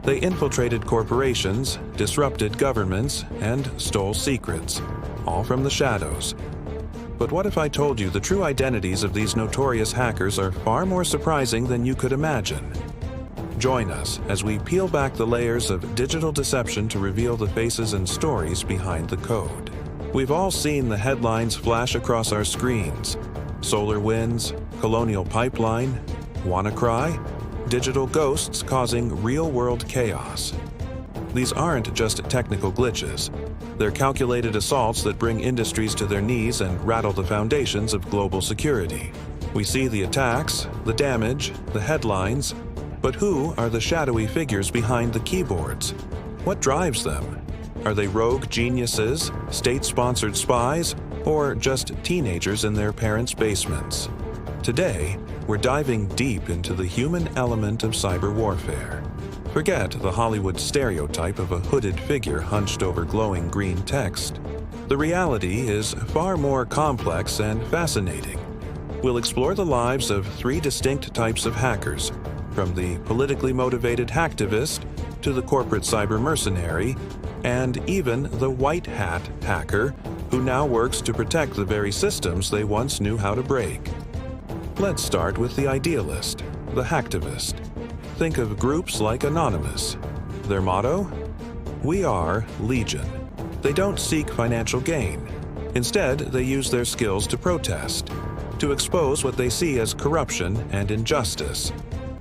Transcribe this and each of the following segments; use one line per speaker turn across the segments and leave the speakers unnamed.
They infiltrated corporations, disrupted governments, and stole secrets, all from the shadows. But what if I told you the true identities of these notorious hackers are far more surprising than you could imagine? Join us as we peel back the layers of digital deception to reveal the faces and stories behind the code. We've all seen the headlines flash across our screens: solar winds, colonial pipeline, WannaCry, digital ghosts causing real-world chaos. These aren't just technical glitches. They're calculated assaults that bring industries to their knees and rattle the foundations of global security. We see the attacks, the damage, the headlines, but who are the shadowy figures behind the keyboards? What drives them? Are they rogue geniuses, state-sponsored spies, or just teenagers in their parents' basements? Today, we're diving deep into the human element of cyber warfare. Forget the Hollywood stereotype of a hooded figure hunched over glowing green text. The reality is far more complex and fascinating. We'll explore the lives of three distinct types of hackers, from the politically motivated hacktivist to the corporate cyber mercenary, and even the white hat hacker who now works to protect the very systems they once knew how to break. Let's start with the idealist, the hacktivist. Think of groups like Anonymous. Their motto? We are Legion. They don't seek financial gain. Instead, they use their skills to protest, to expose what they see as corruption and injustice.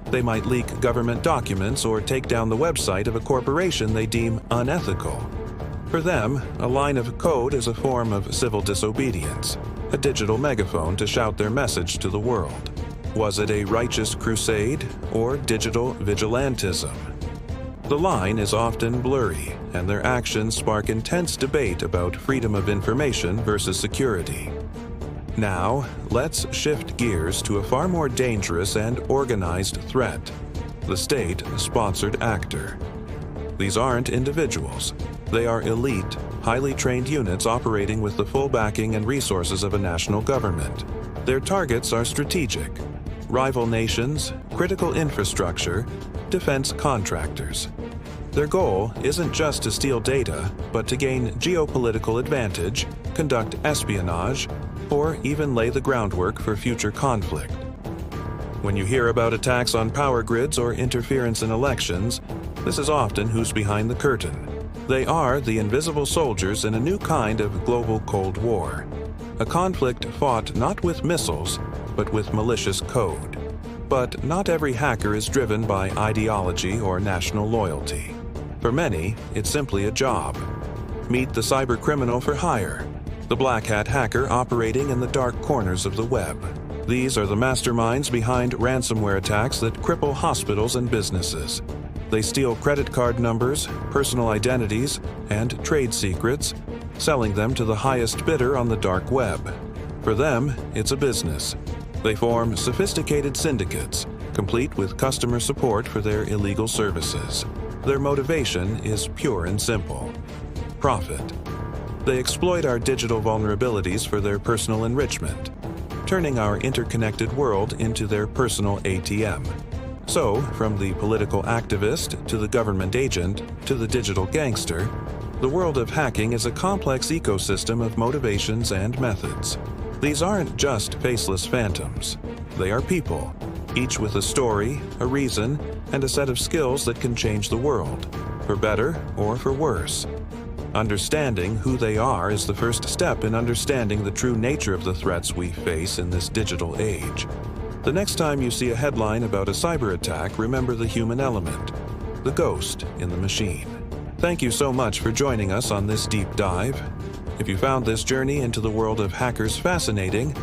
They might leak government documents or take down the website of a corporation they deem unethical. For them, a line of code is a form of civil disobedience, a digital megaphone to shout their message to the world. Was it a righteous crusade or digital vigilantism? The line is often blurry, and their actions spark intense debate about freedom of information versus security. Now, let's shift gears to a far more dangerous and organized threat: the state-sponsored actor. These aren't individuals. They are elite, highly trained units operating with the full backing and resources of a national government. Their targets are strategic: rival nations, critical infrastructure, defense contractors. Their goal isn't just to steal data, but to gain geopolitical advantage, conduct espionage, or even lay the groundwork for future conflict. When you hear about attacks on power grids or interference in elections, this is often who's behind the curtain. They are the invisible soldiers in a new kind of global Cold War, a conflict fought not with missiles, but with malicious code. But not every hacker is driven by ideology or national loyalty. For many, it's simply a job. Meet the cyber criminal for hire, the black hat hacker operating in the dark corners of the web. These are the masterminds behind ransomware attacks that cripple hospitals and businesses. They steal credit card numbers, personal identities, and trade secrets, selling them to the highest bidder on the dark web. For them, it's a business. They form sophisticated syndicates, complete with customer support for their illegal services. Their motivation is pure and simple: profit. They exploit our digital vulnerabilities for their personal enrichment, turning our interconnected world into their personal ATM. So, from the political activist to the government agent to the digital gangster, the world of hacking is a complex ecosystem of motivations and methods. These aren't just faceless phantoms. They are people, each with a story, a reason, and a set of skills that can change the world, for better or for worse. Understanding who they are is the first step in understanding the true nature of the threats we face in this digital age. The next time you see a headline about a cyber attack, remember the human element, the ghost in the machine. Thank you so much for joining us on this deep dive. If you found this journey into the world of hackers fascinating,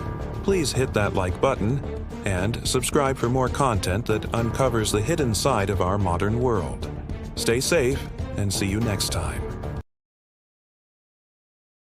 please hit that like button and subscribe for more content that uncovers the hidden side of our modern world. Stay safe and see you next time.